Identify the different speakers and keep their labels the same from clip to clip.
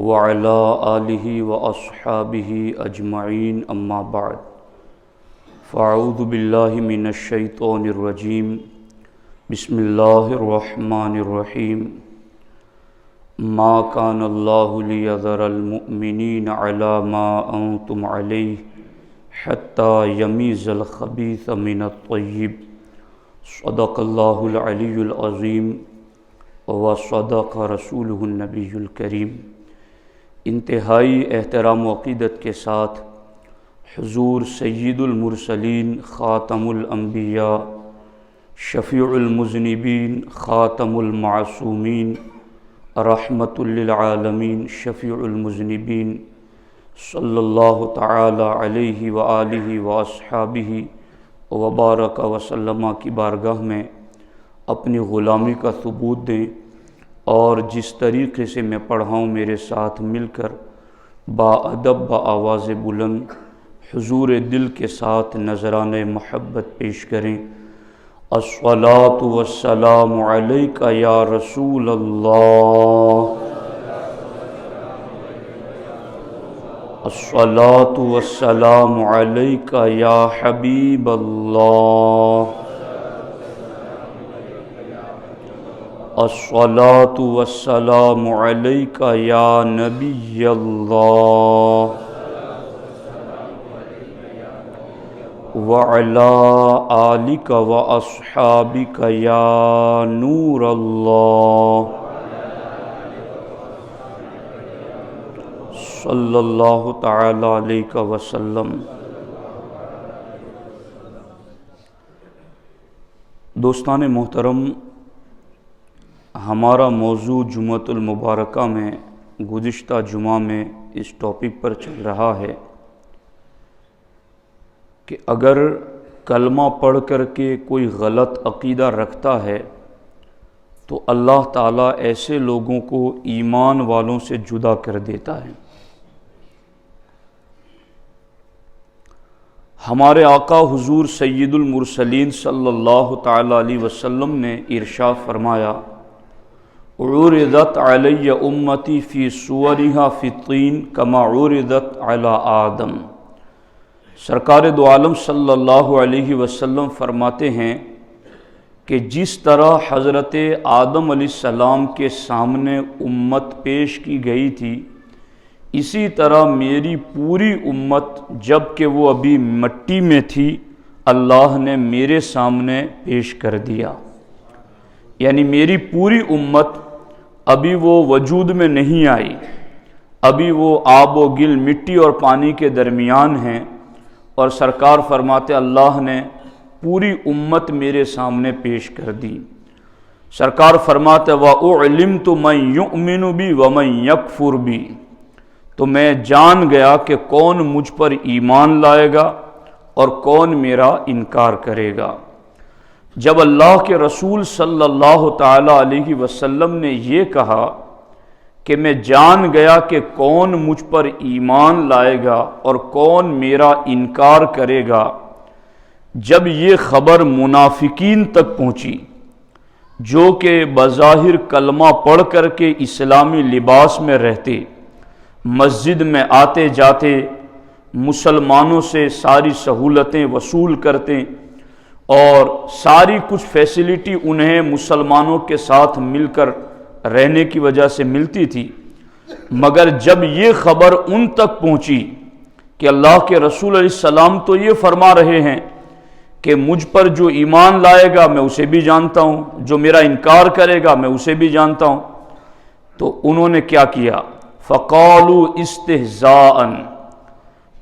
Speaker 1: وعلى آلہ واصحابہ اجمعین اما بعد فاعوذ باللہ من الشیطان الرجیم بسم اللہ الرحمن الرحیم ما کان اللہ لیذر المؤمنین علی ما انتم علیہ حتی یمیز الخبیث من الطیب صدق اللہ العلی العظیم وصدق رسولہ النبی الکریم۔ انتہائی احترام و عقیدت کے ساتھ حضور سید المرسلین خاتم الانبیاء شفیع المذنبین خاتم المعصومین رحمت للعالمین شفیع المذنبین صلی اللہ تعالی علیہ وآلہ واصحابہ وبارک وسلم کی بارگاہ میں اپنی غلامی کا ثبوت دیں، اور جس طریقے سے میں پڑھا ہوں میرے ساتھ مل کر باادب بآواز بلند حضور دل کے ساتھ نذرانہ محبت پیش کریں۔ الصلاۃ والسلام علیک یا رسول اللہ، الصلاۃ والسلام علیک یا حبیب اللہ، الصلاۃ والسلام علیک یا نبی اللہ، وعلی آلک واصحابک یا نور اللہ، صلی اللہ تعالی علیہ وسلم۔ دوستان محترم، ہمارا موضوع جمعۃ المبارکہ میں گزشتہ جمعہ میں اس ٹاپک پر چل رہا ہے کہ اگر کلمہ پڑھ کر کے کوئی غلط عقیدہ رکھتا ہے تو اللہ تعالیٰ ایسے لوگوں کو ایمان والوں سے جدا کر دیتا ہے۔ ہمارے آقا حضور سید المرسلین صلی اللہ تعالیٰ علیہ وسلم نے ارشاد فرمایا، عُرِضَتْ عَلَيَّ أُمَّتِي فِي صُوَرِهَا فِي الطِّينِ كَمَا عُرِضَتْ عَلَىٰ آدم۔ سرکار دو عالم صلی اللہ علیہ وسلم فرماتے ہیں کہ جس طرح حضرت آدم علیہ السلام کے سامنے امت پیش کی گئی تھی، اسی طرح میری پوری امت جب کہ وہ ابھی مٹی میں تھی اللہ نے میرے سامنے پیش کر دیا۔ یعنی میری پوری امت ابھی وہ وجود میں نہیں آئی، ابھی وہ آب و گل مٹی اور پانی کے درمیان ہیں، اور سرکار فرماتے اللہ نے پوری امت میرے سامنے پیش کر دی۔ سرکار فرماتے وَأُعْلِمْتُ مَنْ يُؤْمِنُ بِي وَمَنْ يَكْفُرُ بِي، تو میں جان گیا کہ کون مجھ پر ایمان لائے گا اور کون میرا انکار کرے گا۔ جب اللہ کے رسول صلی اللہ تعالیٰ علیہ وسلم نے یہ کہا کہ میں جان گیا کہ کون مجھ پر ایمان لائے گا اور کون میرا انکار کرے گا، جب یہ خبر منافقین تک پہنچی جو کہ بظاہر کلمہ پڑھ کر کے اسلامی لباس میں رہتے، مسجد میں آتے جاتے، مسلمانوں سے ساری سہولتیں وصول کرتے اور ساری کچھ فیسلٹی انہیں مسلمانوں کے ساتھ مل کر رہنے کی وجہ سے ملتی تھی، مگر جب یہ خبر ان تک پہنچی کہ اللہ کے رسول علیہ السلام تو یہ فرما رہے ہیں کہ مجھ پر جو ایمان لائے گا میں اسے بھی جانتا ہوں، جو میرا انکار کرے گا میں اسے بھی جانتا ہوں، تو انہوں نے کیا کیا؟ فقالوا استہزاءً،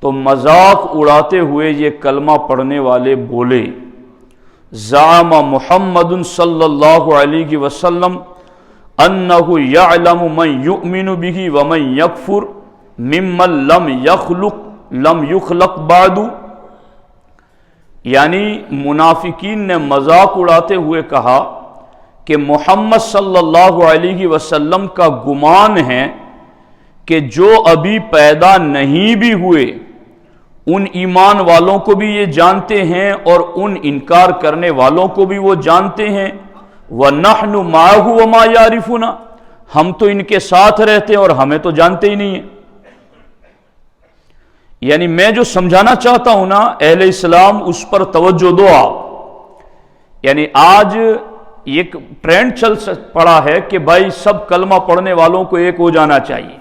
Speaker 1: تو مذاق اڑاتے ہوئے یہ کلمہ پڑھنے والے بولے، زعم محمد صلی اللہ علیہ وسلم انہ یعلم من یؤمن بہ ومن یکفر ممن لم یخلق بعد، یعنی منافقین نے مذاق اڑاتے ہوئے کہا کہ محمد صلی اللہ علیہ وسلم کا گمان ہے کہ جو ابھی پیدا نہیں بھی ہوئے ان ایمان والوں کو بھی یہ جانتے ہیں اور ان انکار کرنے والوں کو بھی وہ جانتے ہیں، وَنَحْنُ مَعَهُ وَمَا يَعْرِفُنَا، ہم تو ان کے ساتھ رہتے ہیں اور ہمیں تو جانتے ہی نہیں ہیں۔ یعنی میں جو سمجھانا چاہتا ہوں نا اہل اسلام، اس پر توجہ دو آپ۔ یعنی آج ایک ٹرینڈ چل پڑا ہے کہ بھائی سب کلمہ پڑھنے والوں کو ایک ہو جانا چاہیے،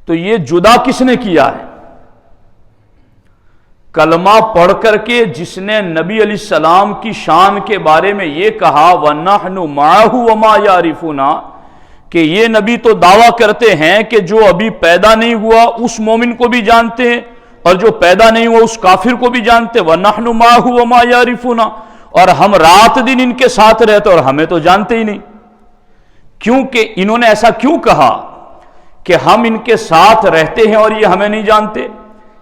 Speaker 1: تو یہ جدا کس نے کیا ہے؟ کلمہ پڑھ کر کے جس نے نبی علیہ السلام کی شان کے بارے میں یہ کہا وَنَحْنُ مَعَهُ وَمَا يَعْرِفُنَا، کہ یہ نبی تو دعویٰ کرتے ہیں کہ جو ابھی پیدا نہیں ہوا اس مومن کو بھی جانتے ہیں اور جو پیدا نہیں ہوا اس کافر کو بھی جانتے ہیں، وَنَحْنُ مَعَهُ وَمَا يَعْرِفُنَا، اور ہم رات دن ان کے ساتھ رہتے اور ہمیں تو جانتے ہی نہیں۔ کیونکہ انہوں نے ایسا کیوں کہا کہ ہم ان کے ساتھ رہتے ہیں اور یہ ہمیں نہیں جانتے؟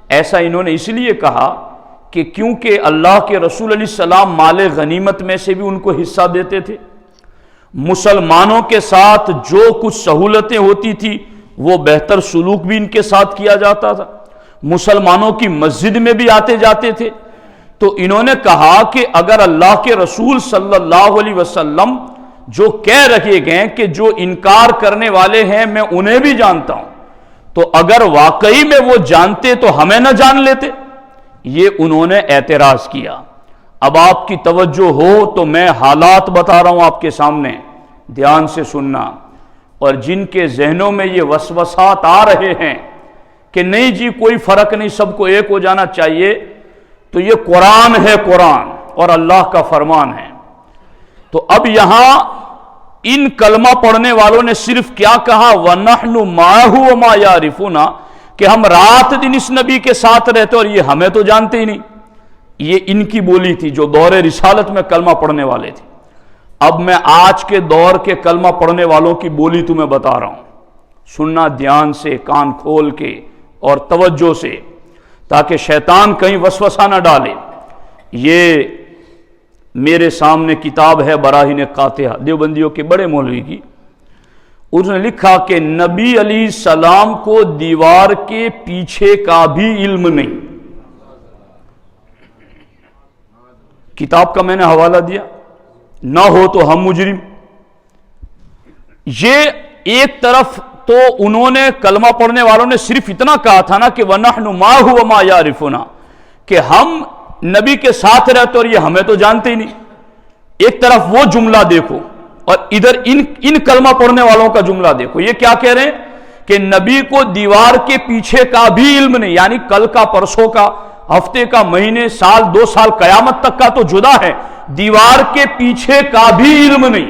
Speaker 1: ایسا انہوں نے اس لیے کہا کہ کیونکہ اللہ کے رسول علیہ السلام مال غنیمت میں سے بھی ان کو حصہ دیتے تھے، مسلمانوں کے ساتھ جو کچھ سہولتیں ہوتی تھی وہ بہتر سلوک بھی ان کے ساتھ کیا جاتا تھا، مسلمانوں کی مسجد میں بھی آتے جاتے تھے۔ تو انہوں نے کہا کہ اگر اللہ کے رسول صلی اللہ علیہ وسلم جو کہہ رکھے گئے کہ جو انکار کرنے والے ہیں میں انہیں بھی جانتا ہوں، تو اگر واقعی میں وہ جانتے تو ہمیں نہ جان لیتے؟ یہ انہوں نے اعتراض کیا۔ اب آپ کی توجہ ہو تو میں حالات بتا رہا ہوں آپ کے سامنے، دھیان سے سننا۔ اور جن کے ذہنوں میں یہ وسوسات آ رہے ہیں کہ نہیں جی کوئی فرق نہیں، سب کو ایک ہو جانا چاہیے، تو یہ قرآن ہے، قرآن اور اللہ کا فرمان ہے۔ تو اب یہاں ان کلمہ پڑھنے والوں نے صرف کیا کہا وَنَحْنُ مَعَهُ وَمَا يَعْرِفُنَا، کہ ہم رات دن اس نبی کے ساتھ رہتے اور یہ ہمیں تو جانتے ہی نہیں۔ یہ ان کی بولی تھی جو دور رسالت میں کلمہ پڑھنے والے تھے۔ اب میں آج کے دور کے کلمہ پڑھنے والوں کی بولی تمہیں بتا رہا ہوں، سننا دھیان سے، کان کھول کے اور توجہ سے، تاکہ شیطان کہیں وسوسہ نہ ڈالے۔ یہ میرے سامنے کتاب ہے براہین قاطعہ، دیوبندیوں کے بڑے مولوی کی، اس نے لکھا کہ نبی علیہ السلام کو دیوار کے پیچھے کا بھی علم نہیں۔ کتاب کا میں نے حوالہ دیا، نہ ہو تو ہم مجرم۔ یہ ایک طرف تو انہوں نے کلمہ پڑھنے والوں نے صرف اتنا کہا تھا نا کہ وَنَحْنُ مَعَهُ وَمَا يَعْرِفُنَا، کہ ہم نبی کے ساتھ رہتے اور یہ ہمیں تو جانتے ہی نہیں۔ ایک طرف وہ جملہ دیکھو اور ادھر ان کلمہ پڑھنے والوں کا جملہ دیکھو، یہ کیا کہہ رہے ہیں کہ نبی کو دیوار کے پیچھے کا بھی علم نہیں، یعنی کل کا، پرسوں کا، ہفتے کا، مہینے، سال، 2 سال، قیامت تک کا تو جدا ہے، دیوار کے پیچھے کا بھی علم نہیں۔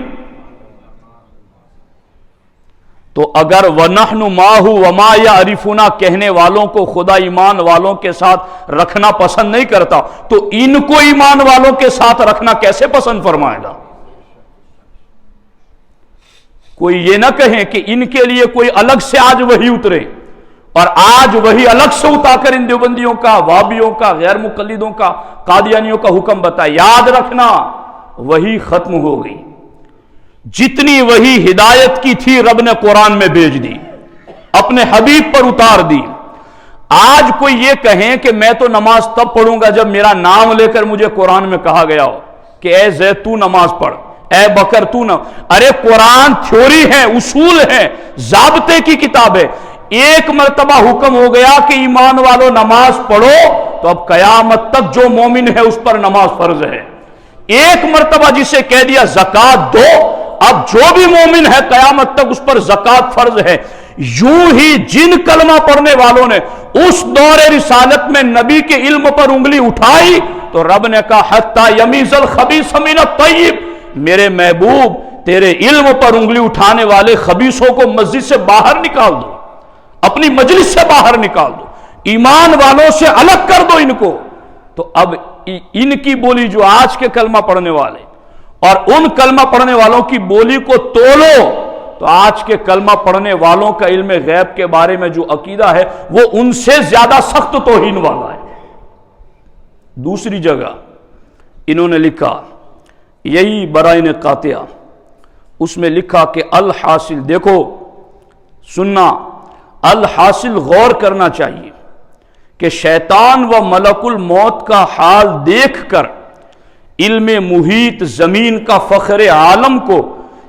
Speaker 1: تو اگر وَنَحْنُ مَعَهُ وَمَا يَعْرِفُنَا کہنے والوں کو خدا ایمان والوں کے ساتھ رکھنا پسند نہیں کرتا، تو ان کو ایمان والوں کے ساتھ رکھنا کیسے پسند فرمائے گا؟ کوئی یہ نہ کہیں کہ ان کے لیے کوئی الگ سے آج وحی اترے، اور آج وہی الگ سے اٹھا کر ان دیوبندیوں کا، وہابیوں کا، غیر مقلدوں کا، قادیانیوں کا حکم بتائے۔ یاد رکھنا وہی ختم ہو گئی، جتنی وہی ہدایت کی تھی رب نے قرآن میں بھیج دی، اپنے حبیب پر اتار دی۔ آج کوئی یہ کہیں کہ میں تو نماز تب پڑھوں گا جب میرا نام لے کر مجھے قرآن میں کہا گیا ہو کہ اے زید تو نماز پڑھ، اے بکر تو نہ، ارے قرآن تھیوری ہے، اصول ہے، ضابطے کی کتاب ہے۔ ایک مرتبہ حکم ہو گیا کہ ایمان والو نماز پڑھو، تو اب قیامت تک جو مومن ہے اس پر نماز فرض ہے۔ ایک مرتبہ جسے کہہ دیا زکوٰۃ دو، اب جو بھی مومن ہے قیامت تک اس پر زکوٰۃ فرض ہے۔ یوں ہی جن کلمہ پڑھنے والوں نے اس دور رسالت میں نبی کے علم پر انگلی اٹھائی تو رب نے کہا حتی یمیز الخبیث من الطیب، میرے محبوب تیرے علم پر انگلی اٹھانے والے خبیثوں کو مسجد سے باہر نکال دو، اپنی مجلس سے باہر نکال دو، ایمان والوں سے الگ کر دو ان کو۔ تو اب ان کی بولی جو آج کے کلمہ پڑھنے والے اور ان کلمہ پڑھنے والوں کی بولی کو تولو تو آج کے کلمہ پڑھنے والوں کا علم غیب کے بارے میں جو عقیدہ ہے وہ ان سے زیادہ سخت توہین والا ہے۔ دوسری جگہ انہوں نے لکھا، یہی براہین قاطعہ، اس میں لکھا کہ الحاصل، دیکھو سننا، الحاصل غور کرنا چاہیے کہ شیطان و ملک الموت کا حال دیکھ کر علم محیط زمین کا فخر عالم کو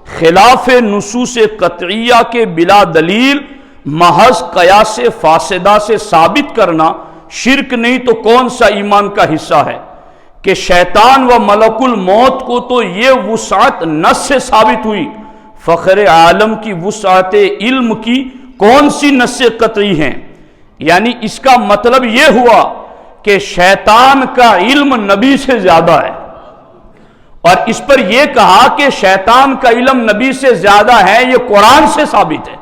Speaker 1: خلاف نصوص قطعیہ کے بلا دلیل محض قیاس فاسدہ سے ثابت کرنا شرک نہیں تو کون سا ایمان کا حصہ ہے؟ کہ شیطان و ملک الموت کو تو یہ وسعت نص سے ثابت ہوئی، فخر عالم کی وسعت علم کی کون سی نص قطعی ہیں؟ یعنی اس کا مطلب یہ ہوا کہ شیطان کا علم نبی سے زیادہ ہے، اور اس پر یہ کہا کہ شیطان کا علم نبی سے زیادہ ہے، یہ قرآن سے ثابت ہے،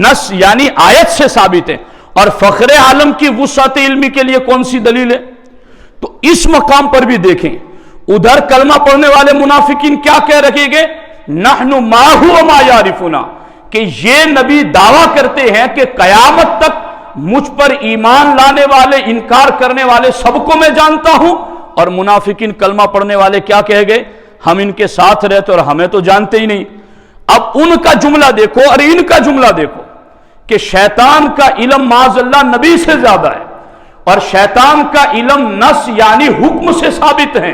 Speaker 1: نص یعنی آیت سے ثابت ہے۔ اور فخر عالم کی وسعت علمی کے لیے کون سی دلیل ہے؟ تو اس مقام پر بھی دیکھیں، ادھر کلمہ پڑھنے والے منافقین کیا کہہ رکھے گے؟ نحن ماہ وما یعرفنا، کہ یہ نبی دعویٰ کرتے ہیں کہ قیامت تک مجھ پر ایمان لانے والے، انکار کرنے والے سب کو میں جانتا ہوں، اور منافقین کلمہ پڑھنے والے کیا کہہ گئے؟ ہم ان کے ساتھ رہتے اور ہمیں تو جانتے ہی نہیں۔ اب ان کا جملہ دیکھو اور ان کا جملہ دیکھو کہ شیطان کا علم معاذ اللہ نبی سے زیادہ ہے، اور شیطان کا علم نص یعنی حکم سے ثابت ہے،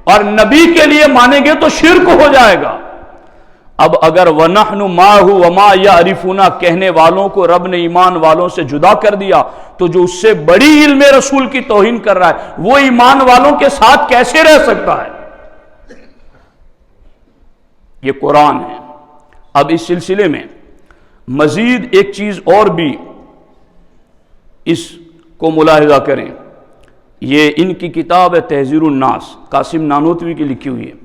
Speaker 1: اور نبی کے لیے مانیں گے تو شرک ہو جائے گا۔ اب اگر وَنَحْنُ مَعَهُ وَمَا يَعْرِفُونَ کہنے والوں کو رب نے ایمان والوں سے جدا کر دیا، تو جو اس سے بڑی علم رسول کی توہین کر رہا ہے وہ ایمان والوں کے ساتھ کیسے رہ سکتا ہے؟ یہ قرآن ہے۔ اب اس سلسلے میں مزید ایک چیز اور بھی اس کو ملاحظہ کریں، یہ ان کی کتاب ہے تحذیر الناس، قاسم نانوتوی کی لکھی ہوئی ہے۔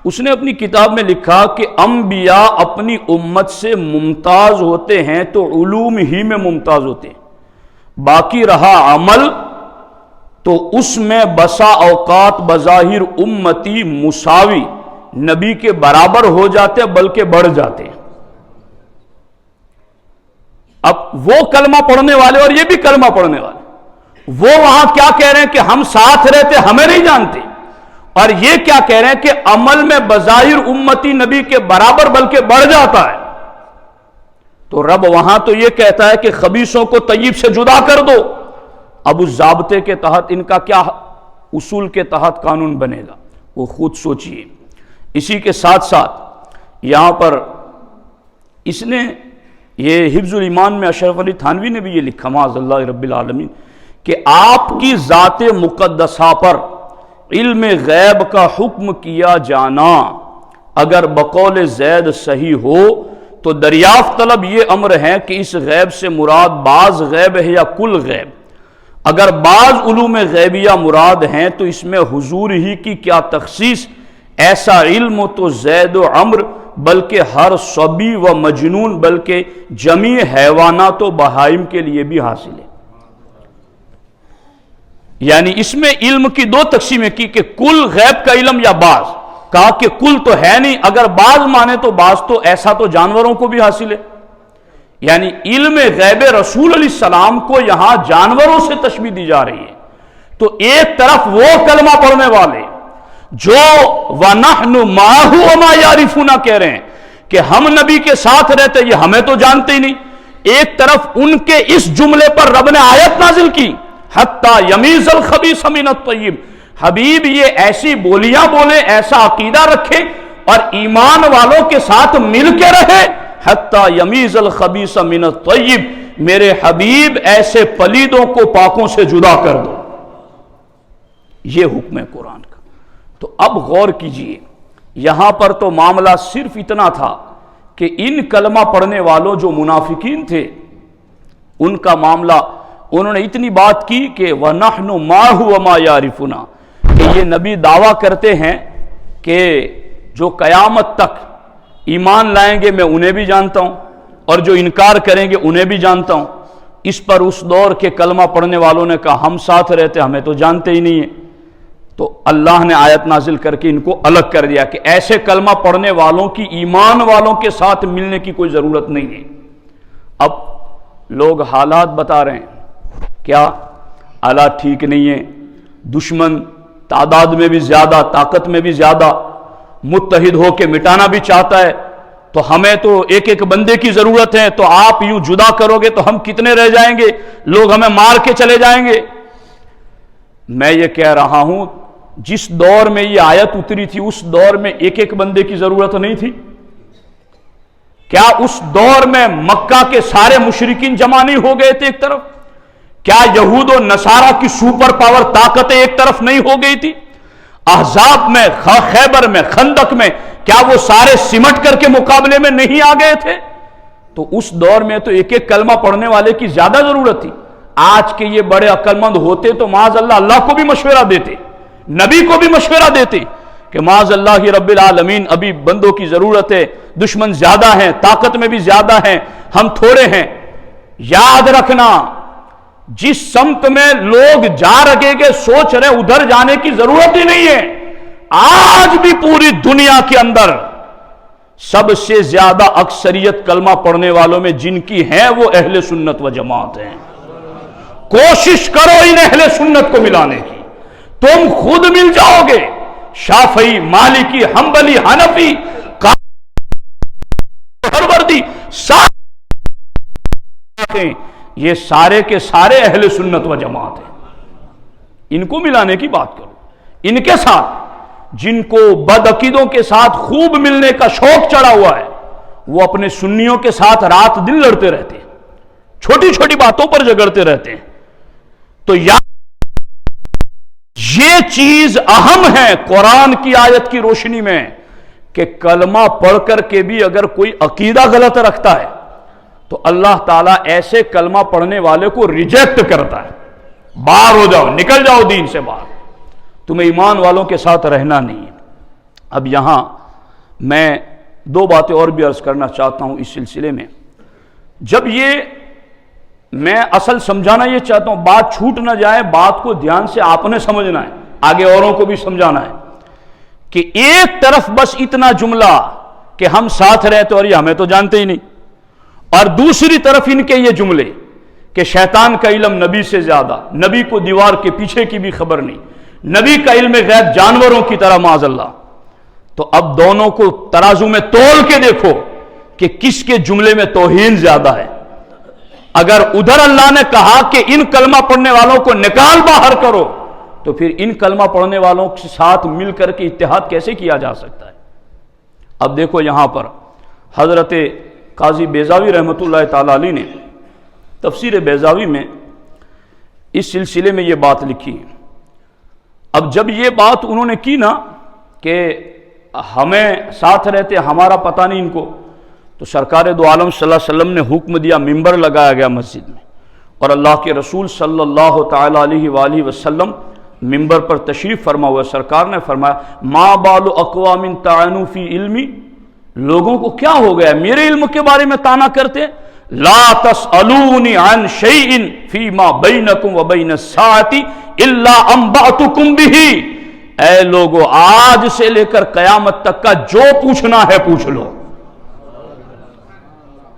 Speaker 1: اس نے اپنی کتاب میں لکھا کہ انبیاء اپنی امت سے ممتاز ہوتے ہیں تو علوم ہی میں ممتاز ہوتے ہیں، باقی رہا عمل تو اس میں بسا اوقات بظاہر امتی مساوی نبی کے برابر ہو جاتے بلکہ بڑھ جاتے ہیں۔ اب وہ کلمہ پڑھنے والے اور یہ بھی کلمہ پڑھنے والے، وہ وہاں کیا کہہ رہے ہیں کہ ہم ساتھ رہتے ہمیں نہیں جانتے، اور یہ کیا کہہ رہے ہیں کہ عمل میں بظاہر امتی نبی کے برابر بلکہ بڑھ جاتا ہے۔ تو رب وہاں تو یہ کہتا ہے کہ خبیثوں کو طیب سے جدا کر دو، اب اس ضابطے کے تحت ان کا کیا اصول کے تحت قانون بنے گا وہ خود سوچئے۔ اسی کے ساتھ ساتھ یہاں پر اس نے یہ حفظ الایمان میں اشرف علی تھانوی نے بھی یہ لکھا معاذ اللہ رب العالمین کہ آپ کی ذات مقدسہ پر علم غیب کا حکم کیا جانا اگر بقول زید صحیح ہو تو دریافت طلب یہ امر ہے کہ اس غیب سے مراد بعض غیب ہے یا کل غیب۔ اگر بعض علوم غیبیہ مراد ہیں تو اس میں حضور ہی کی کیا تخصیص؟ ایسا علم تو زید و عمر بلکہ ہر صبی و مجنون بلکہ جمیع حیوانات و بہائم کے لیے بھی حاصل ہے۔ یعنی اس میں علم کی دو تقسیمیں کی کہ کل غیب کا علم یا بعض، کہا کہ کل تو ہے نہیں، اگر بعض مانے تو بعض تو ایسا تو جانوروں کو بھی حاصل ہے۔ یعنی علم غیب رسول علیہ السلام کو یہاں جانوروں سے تشبیہ دی جا رہی ہے۔ تو ایک طرف وہ کلمہ پڑھنے والے جو وَنَحْنُ مَعَهُ وَمَا يَعْرِفُونَ کہہ رہے ہیں کہ ہم نبی کے ساتھ رہتے یہ ہمیں تو جانتے ہی نہیں، ایک طرف ان کے اس جملے پر رب نے آیت نازل کی حَتَّى يَمِيزَ الْخَبِيثَ مِنَ الطَّيِّبِ، حبیب یہ ایسی بولیاں بولے، ایسا عقیدہ رکھے اور ایمان والوں کے ساتھ مل کے رہے، حَتَّى يَمِيزَ الْخَبِيثَ مِنَ الطَّيِّبِ، میرے حبیب ایسے پلیدوں کو پاکوں سے جدا کر دو۔ یہ حکم ہے قرآن کا۔ تو اب غور کیجئے، یہاں پر تو معاملہ صرف اتنا تھا کہ ان کلمہ پڑھنے والوں جو منافقین تھے ان کا معاملہ انہوں نے اتنی بات کی کہ وَنَحْنُ مَعَهُ وَمَا يَعْرِفُونَ، کہ یہ نبی دعویٰ کرتے ہیں کہ جو قیامت تک ایمان لائیں گے میں انہیں بھی جانتا ہوں اور جو انکار کریں گے انہیں بھی جانتا ہوں۔ اس پر اس دور کے کلمہ پڑھنے والوں نے کہا ہم ساتھ رہتے ہمیں تو جانتے ہی نہیں ہیں۔ تو اللہ نے آیت نازل کر کے ان کو الگ کر دیا کہ ایسے کلمہ پڑھنے والوں کی ایمان والوں کے ساتھ ملنے کی کوئی ضرورت نہیں ہے۔ اب لوگ حالات بتا رہے ہیں، کیا حالات ٹھیک نہیں ہیں، دشمن تعداد میں بھی زیادہ، طاقت میں بھی زیادہ، متحد ہو کے مٹانا بھی چاہتا ہے، تو ہمیں تو ایک ایک بندے کی ضرورت ہے، تو آپ یوں جدا کرو گے تو ہم کتنے رہ جائیں گے، لوگ ہمیں مار کے چلے جائیں گے۔ میں یہ کہہ رہا ہوں جس دور میں یہ آیت اتری تھی اس دور میں ایک ایک بندے کی ضرورت نہیں تھی؟ کیا اس دور میں مکہ کے سارے مشرکین جمع نہیں ہو گئے تھے ایک طرف؟ کیا یہود و نصارہ کی سپر پاور طاقتیں ایک طرف نہیں ہو گئی تھی؟ احزاب میں، خیبر میں، خندق میں، کیا وہ سارے سمٹ کر کے مقابلے میں نہیں آ گئے تھے؟ تو اس دور میں تو ایک ایک کلمہ پڑھنے والے کی زیادہ ضرورت تھی۔ آج کے یہ بڑے عقل مند ہوتے تو معاذ اللہ اللہ کو بھی مشورہ دیتے، نبی کو بھی مشورہ دیتے کہ معاذ اللہ رب العالمین ابھی بندوں کی ضرورت ہے، دشمن زیادہ ہیں، طاقت میں بھی زیادہ ہیں، ہم تھوڑے ہیں۔ یاد رکھنا، جس سمت میں لوگ جا رہے گے سوچ رہے ادھر جانے کی ضرورت ہی نہیں ہے۔ آج بھی پوری دنیا کے اندر سب سے زیادہ اکثریت کلمہ پڑھنے والوں میں جن کی ہے وہ اہل سنت و جماعت ہیں۔ کوشش کرو ان اہل سنت کو ملانے کی، تم خود مل جاؤ گے۔ شافعی، مالکی، حنبلی، حنفی، پروردی، یہ سارے کے سارے اہل سنت و جماعت ہیں۔ ان کو ملانے کی بات کرو، ان کے ساتھ جن کو بدعقیدوں کے ساتھ خوب ملنے کا شوق چڑھا ہوا ہے، وہ اپنے سنیوں کے ساتھ رات دن لڑتے رہتے ہیں، چھوٹی چھوٹی باتوں پر جھگڑتے رہتے ہیں۔ تو یہ چیز اہم ہے قرآن کی آیت کی روشنی میں کہ کلمہ پڑھ کر کے بھی اگر کوئی عقیدہ غلط رکھتا ہے تو اللہ تعالیٰ ایسے کلمہ پڑھنے والے کو ریجیکٹ کرتا ہے۔ باہر ہو جاؤ، نکل جاؤ دین سے باہر، تمہیں ایمان والوں کے ساتھ رہنا نہیں ہے۔ اب یہاں میں دو باتیں اور بھی عرض کرنا چاہتا ہوں اس سلسلے میں۔ جب یہ میں اصل سمجھانا یہ چاہتا ہوں، بات چھوٹ نہ جائے، بات کو دھیان سے آپ نے سمجھنا ہے، آگے اوروں کو بھی سمجھانا ہے کہ ایک طرف بس اتنا جملہ کہ ہم ساتھ رہتے اور یہ ہمیں تو جانتے ہی نہیں، اور دوسری طرف ان کے یہ جملے کہ شیطان کا علم نبی سے زیادہ، نبی کو دیوار کے پیچھے کی بھی خبر نہیں، نبی کا علم غیب جانوروں کی طرح معاذ اللہ۔ تو اب دونوں کو ترازو میں تول کے دیکھو کہ کس کے جملے میں توہین زیادہ ہے۔ اگر ادھر اللہ نے کہا کہ ان کلمہ پڑھنے والوں کو نکال باہر کرو، تو پھر ان کلمہ پڑھنے والوں کے ساتھ مل کر کے اتحاد کیسے کیا جا سکتا ہے؟ اب دیکھو یہاں پر حضرت قاضی بیضاوی رحمۃ اللہ تعالی علیہ نے تفسیر بیضاوی میں اس سلسلے میں یہ بات لکھی ہے۔ اب جب یہ بات انہوں نے کی نا کہ ہمیں ساتھ رہتے ہمارا پتہ نہیں ان کو، تو سرکار دو عالم صلی اللہ علیہ وسلم نے حکم دیا، ممبر لگایا گیا مسجد میں، اور اللہ کے رسول صلی اللہ تعالی علیہ وآلہ وسلم ممبر پر تشریف فرما ہوا۔ سرکار نے فرمایا ما بال اقوام طعنوا فی علمی، لوگوں کو کیا ہو گیا میرے علم کے بارے میں طعنہ کرتے؟ لا تسألونی عن شیء فیما بینکم وبین الساعۃ الا انبأتکم بہ، اے لوگو آج سے لے کر قیامت تک کا جو پوچھنا ہے پوچھ لو،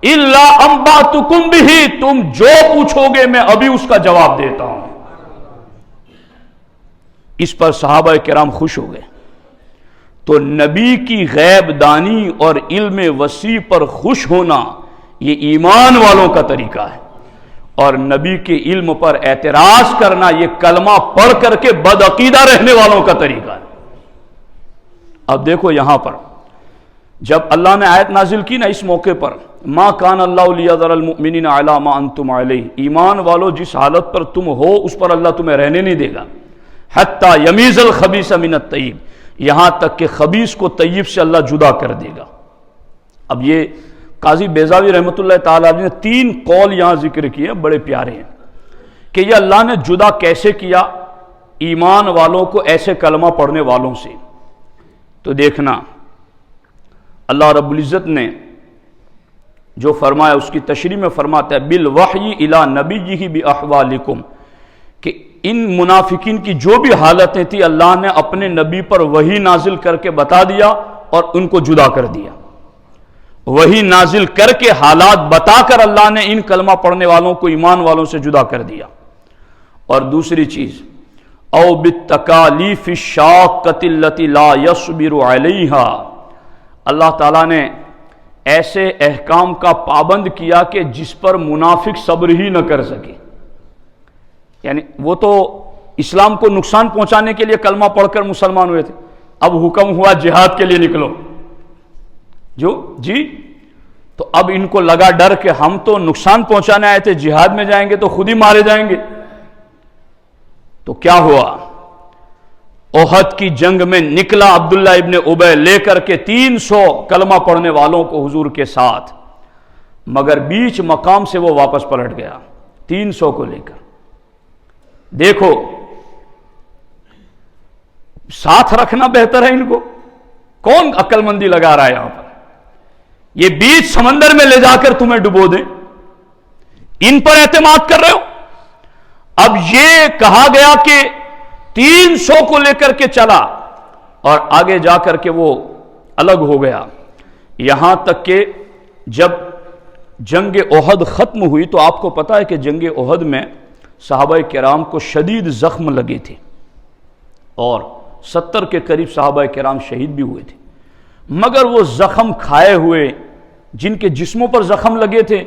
Speaker 1: الا انبأتکم بہ، تم جو پوچھو گے میں ابھی اس کا جواب دیتا ہوں۔ اس پر صحابہ کرام خوش ہو گئے۔ تو نبی کی غیب دانی اور علم وسیع پر خوش ہونا یہ ایمان والوں کا طریقہ ہے، اور نبی کے علم پر اعتراض کرنا یہ کلمہ پڑھ کر کے بدعقیدہ رہنے والوں کا طریقہ ہے۔ اب دیکھو یہاں پر جب اللہ نے آیت نازل کی نا اس موقع پر، ما کان اللہ لیذر المؤمنین علی ما انتم علیہ، ایمان والو جس حالت پر تم ہو اس پر اللہ تمہیں رہنے نہیں دے گا، حتی یمیز الخبیث من الطیب، یہاں تک کہ خبیث کو طیب سے اللہ جدا کر دے گا۔ اب یہ قاضی بیضاوی رحمۃ اللہ تعالی نے 3 قول یہاں ذکر کیے، بڑے پیارے ہیں کہ یہ اللہ نے جدا کیسے کیا ایمان والوں کو ایسے کلمہ پڑھنے والوں سے۔ تو دیکھنا اللہ رب العزت نے جو فرمایا اس کی تشریح میں فرماتا ہے بالوحی الی نبیہ باحوالکم، کہ ان منافقین کی جو بھی حالتیں تھی اللہ نے اپنے نبی پر وحی نازل کر کے بتا دیا اور ان کو جدا کر دیا۔ وحی نازل کر کے حالات بتا کر اللہ نے ان کلمہ پڑھنے والوں کو ایمان والوں سے جدا کر دیا۔ اور دوسری چیز او بالتکالیف الشاقۃ التی لا یصبر علیہا، اللہ تعالیٰ نے ایسے احکام کا پابند کیا کہ جس پر منافق صبر ہی نہ کر سکے۔ یعنی وہ تو اسلام کو نقصان پہنچانے کے لیے کلمہ پڑھ کر مسلمان ہوئے تھے، اب حکم ہوا جہاد کے لیے نکلو جی، تو اب ان کو لگا ڈر کہ ہم تو نقصان پہنچانے آئے تھے، جہاد میں جائیں گے تو خود ہی مارے جائیں گے۔ تو کیا ہوا؟ احد کی جنگ میں نکلا عبداللہ ابن ابی لے کر کے 300 کلمہ پڑھنے والوں کو حضور کے ساتھ، مگر بیچ مقام سے وہ واپس پلٹ گیا 300 کو لے کر۔ دیکھو ساتھ رکھنا بہتر ہے، ان کو کون عقل مندی لگا رہا ہے یہاں پر؟ یہ بیچ سمندر میں لے جا کر تمہیں ڈبو دیں، ان پر اعتماد کر رہے ہو؟ اب یہ کہا گیا کہ 300 کو لے کر کے چلا اور آگے جا کر کے وہ الگ ہو گیا، یہاں تک کہ جب جنگ احد ختم ہوئی تو آپ کو پتا ہے کہ جنگ احد میں صحابہ کرام کو شدید زخم لگے تھے اور 70 کے قریب صحابہ کرام شہید بھی ہوئے تھے، مگر وہ زخم کھائے ہوئے جن کے جسموں پر زخم لگے تھے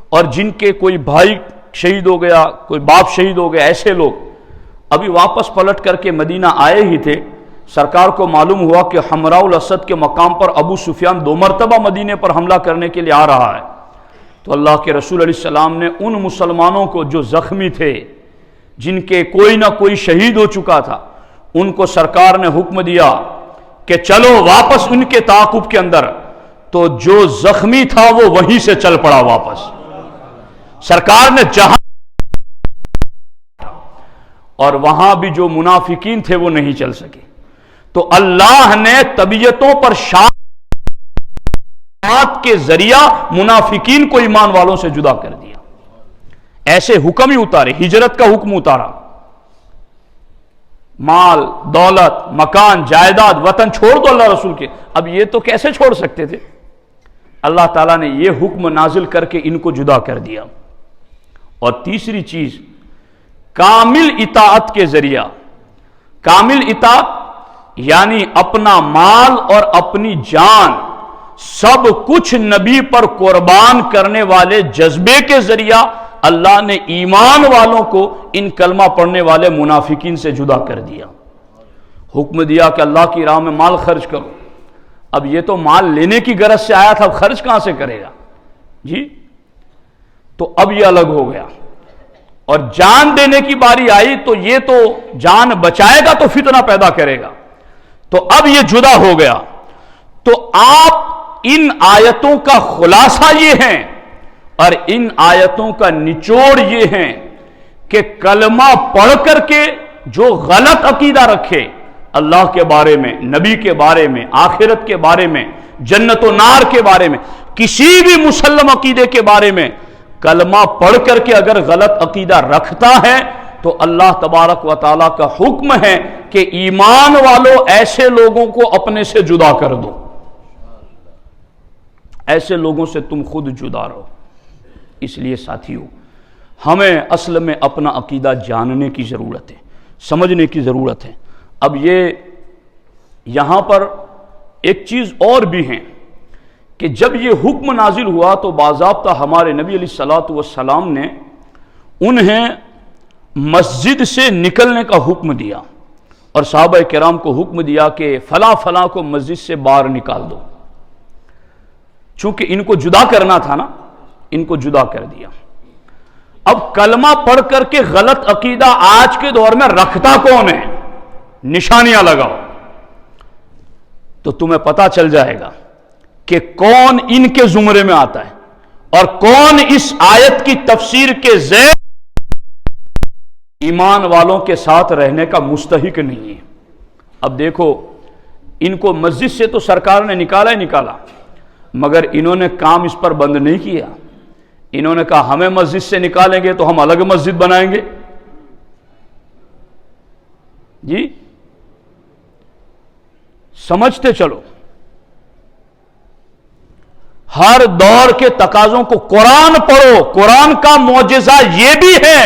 Speaker 1: اور جن کے کوئی بھائی شہید ہو گیا، کوئی باپ شہید ہو گیا، ایسے لوگ ابھی واپس پلٹ کر کے مدینہ آئے ہی تھے۔ سرکار کو معلوم ہوا کہ حمراء الاسد کے مقام پر ابو سفیان 2 مرتبہ مدینے پر حملہ کرنے کے لیے آ رہا ہے، تو اللہ کے رسول علیہ السلام نے ان مسلمانوں کو جو زخمی تھے، جن کے کوئی نہ کوئی شہید ہو چکا تھا، ان کو سرکار نے حکم دیا کہ چلو واپس ان کے تعاقب کے اندر، تو جو زخمی تھا وہ وہیں سے چل پڑا واپس۔ سرکار نے جہاں اور وہاں بھی جو منافقین تھے وہ نہیں چل سکے، تو اللہ نے طبیعتوں پر شاعت کے ذریعہ منافقین کو ایمان والوں سے جدا کر دیا، ایسے حکم ہی اتارے، ہجرت کا حکم اتارا، مال دولت مکان جائیداد وطن چھوڑ دو اللہ رسول کے۔ اب یہ تو کیسے چھوڑ سکتے تھے؟ اللہ تعالیٰ نے یہ حکم نازل کر کے ان کو جدا کر دیا۔ اور تیسری چیز، کامل اطاعت کے ذریعہ، کامل اطاعت یعنی اپنا مال اور اپنی جان سب کچھ نبی پر قربان کرنے والے جذبے کے ذریعہ اللہ نے ایمان والوں کو ان کلمہ پڑھنے والے منافقین سے جدا کر دیا۔ حکم دیا کہ اللہ کی راہ میں مال خرچ کرو۔ اب یہ تو مال لینے کی غرض سے آیا تھا، اب خرچ کہاں سے کرے گا جی؟ تو اب یہ الگ ہو گیا، اور جان دینے کی باری آئی تو یہ تو جان بچائے گا تو فتنہ پیدا کرے گا، تو اب یہ جدا ہو گیا۔ تو آپ ان آیتوں کا خلاصہ یہ ہے اور ان آیتوں کا نچوڑ یہ ہے کہ کلمہ پڑھ کر کے جو غلط عقیدہ رکھے اللہ کے بارے میں، نبی کے بارے میں، آخرت کے بارے میں، جنت و نار کے بارے میں، کسی بھی مسلم عقیدے کے بارے میں کلمہ پڑھ کر کے اگر غلط عقیدہ رکھتا ہے تو اللہ تبارک و تعالیٰ کا حکم ہے کہ ایمان والوں ایسے لوگوں کو اپنے سے جدا کر دو، ایسے لوگوں سے تم خود جدا رہو۔ اس لیے ساتھیو، ہمیں اصل میں اپنا عقیدہ جاننے کی ضرورت ہے، سمجھنے کی ضرورت ہے۔ اب یہ یہاں پر ایک چیز اور بھی ہے کہ جب یہ حکم نازل ہوا تو باضابطہ ہمارے نبی علیہ الصلوۃ والسلام نے انہیں مسجد سے نکلنے کا حکم دیا اور صحابہ کرام کو حکم دیا کہ فلاں فلاں کو مسجد سے باہر نکال دو، چونکہ ان کو جدا کرنا تھا نا، ان کو جدا کر دیا۔ اب کلمہ پڑھ کر کے غلط عقیدہ آج کے دور میں رکھتا کون ہے؟ نشانیاں لگاؤ تو تمہیں پتا چل جائے گا کہ کون ان کے زمرے میں آتا ہے اور کون اس آیت کی تفسیر کے زیر ایمان والوں کے ساتھ رہنے کا مستحق نہیں ہے۔ اب دیکھو، ان کو مسجد سے تو سرکار نے نکالا ہی نکالا، مگر انہوں نے کام اس پر بند نہیں کیا۔ انہوں نے کہا ہمیں مسجد سے نکالیں گے تو ہم الگ مسجد بنائیں گے جی۔ سمجھتے چلو، ہر دور کے تقاضوں کو قرآن پڑھو۔ قرآن کا معجزہ یہ بھی ہے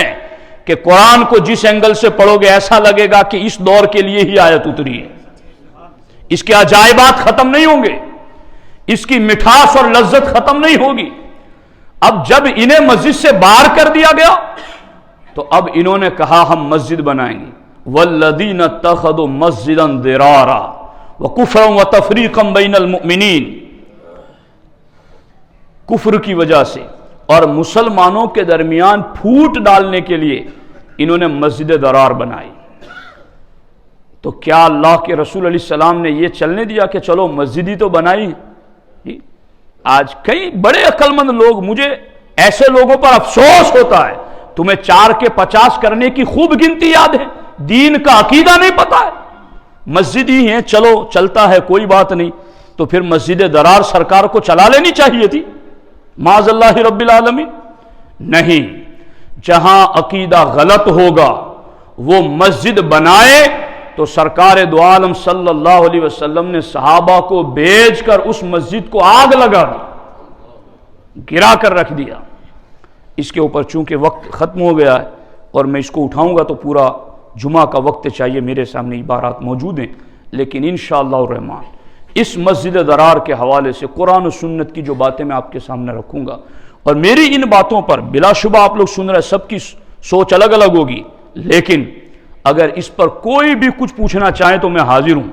Speaker 1: کہ قرآن کو جس اینگل سے پڑھو گے ایسا لگے گا کہ اس دور کے لیے ہی آیت اتری ہے، اس کے عجائبات ختم نہیں ہوں گے، اس کی مٹھاس اور لذت ختم نہیں ہوگی۔ اب جب انہیں مسجد سے باہر کر دیا گیا تو اب انہوں نے کہا ہم مسجد بنائیں گے۔ والذین اتخذوا مسجدا ضرارا وکفرا وتفریقا بین المؤمنین، کفر کی وجہ سے اور مسلمانوں کے درمیان پھوٹ ڈالنے کے لیے انہوں نے مسجد ضرار بنائی۔ تو کیا اللہ کے رسول علیہ السلام نے یہ چلنے دیا کہ چلو مسجد ہی تو بنائی؟ آج کئی بڑے عقل مند لوگ، مجھے ایسے لوگوں پر افسوس ہوتا ہے، تمہیں 4 کے 50 کرنے کی خوب گنتی یاد ہے، دین کا عقیدہ نہیں پتا ہے، مسجد ہی ہیں چلو چلتا ہے کوئی بات نہیں، تو پھر مسجد ضرار سرکار کو چلا لینی چاہیے تھی، معاذ اللہ رب العالمین۔ نہیں، جہاں عقیدہ غلط ہوگا وہ مسجد بنائے تو سرکار دو عالم صلی اللہ علیہ وسلم نے صحابہ کو بھیج کر اس مسجد کو آگ لگا دی، گرا کر رکھ دیا۔ اس کے اوپر چونکہ وقت ختم ہو گیا ہے اور میں اس کو اٹھاؤں گا تو پورا جمعہ کا وقت چاہیے، میرے سامنے عبارات موجود ہیں، لیکن انشاءاللہ الرحمن اس مسجد ضرار کے حوالے سے قرآن و سنت کی جو باتیں میں آپ کے سامنے رکھوں گا، اور میری ان باتوں پر بلا شبہ آپ لوگ سن رہے ہیں، سب کی سوچ الگ الگ ہوگی، لیکن اگر اس پر کوئی بھی کچھ پوچھنا چاہیں تو میں حاضر ہوں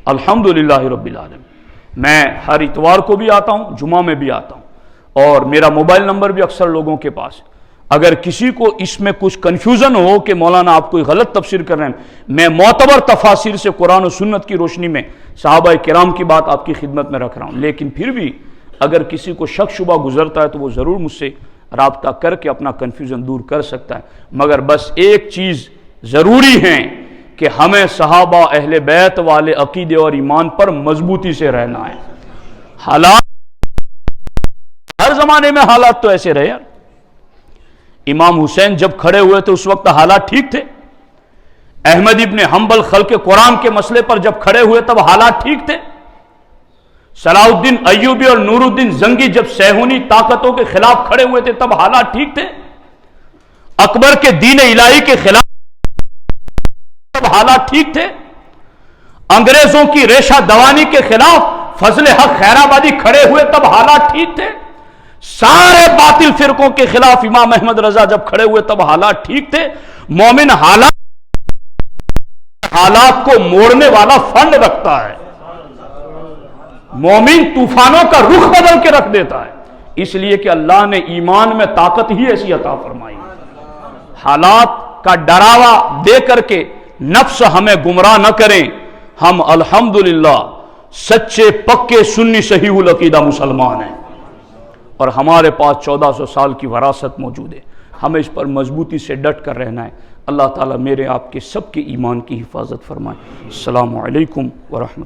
Speaker 1: الحمدللہ رب العالمین۔ میں ہر اتوار کو بھی آتا ہوں، جمعہ میں بھی آتا ہوں، اور میرا موبائل نمبر بھی اکثر لوگوں کے پاس ہے۔ اگر کسی کو اس میں کچھ کنفیوژن ہو کہ مولانا آپ کوئی غلط تفسیر کر رہے ہیں، میں معتبر تفاسیر سے قرآن و سنت کی روشنی میں صحابہ کرام کی بات آپ کی خدمت میں رکھ رہا ہوں، لیکن پھر بھی اگر کسی کو شک شبہ گزرتا ہے تو وہ ضرور مجھ سے رابطہ کر کے اپنا کنفیوژن دور کر سکتا ہے، مگر بس ایک چیز ضروری ہے کہ ہمیں صحابہ اہل بیت والے عقیدے اور ایمان پر مضبوطی سے رہنا ہے۔ حالات ہر زمانے میں حالات تو ایسے رہے یار، امام حسین جب کھڑے ہوئے تھے اس وقت حالات ٹھیک تھے، احمد ابن حنبل خلق قرآن کے مسئلے پر جب کھڑے ہوئے تب حالات ٹھیک تھے، صلاح الدین ایوبی اور نور الدین زنگی جب صہیونی طاقتوں کے خلاف کھڑے ہوئے تھے تب حالات ٹھیک تھے، اکبر کے دین الہی کے خلاف تب حالات ٹھیک تھے، انگریزوں کی ریشہ دوانی کے خلاف فضل حق خیرآبادی کھڑے ہوئے تب حالات ٹھیک تھے، سارے باطل فرقوں کے خلاف امام احمد رضا جب کھڑے ہوئے تب حالات ٹھیک تھے۔ مومن حالات کو موڑنے والا فنڈ رکھتا ہے، مومن طوفانوں کا رخ بدل کے رکھ دیتا ہے، اس لیے کہ اللہ نے ایمان میں طاقت ہی ایسی عطا فرمائی۔ حالات کا ڈراوا دے کر کے نفس ہمیں گمراہ نہ کریں، ہم الحمدللہ سچے پکے سنی صحیح العقیدہ مسلمان ہیں، اور ہمارے پاس 1400 سال کی وراثت موجود ہے، ہمیں اس پر مضبوطی سے ڈٹ کر رہنا ہے۔ اللہ تعالیٰ میرے آپ کے سب کے ایمان کی حفاظت فرمائے۔ السلام علیکم ورحمۃ اللہ۔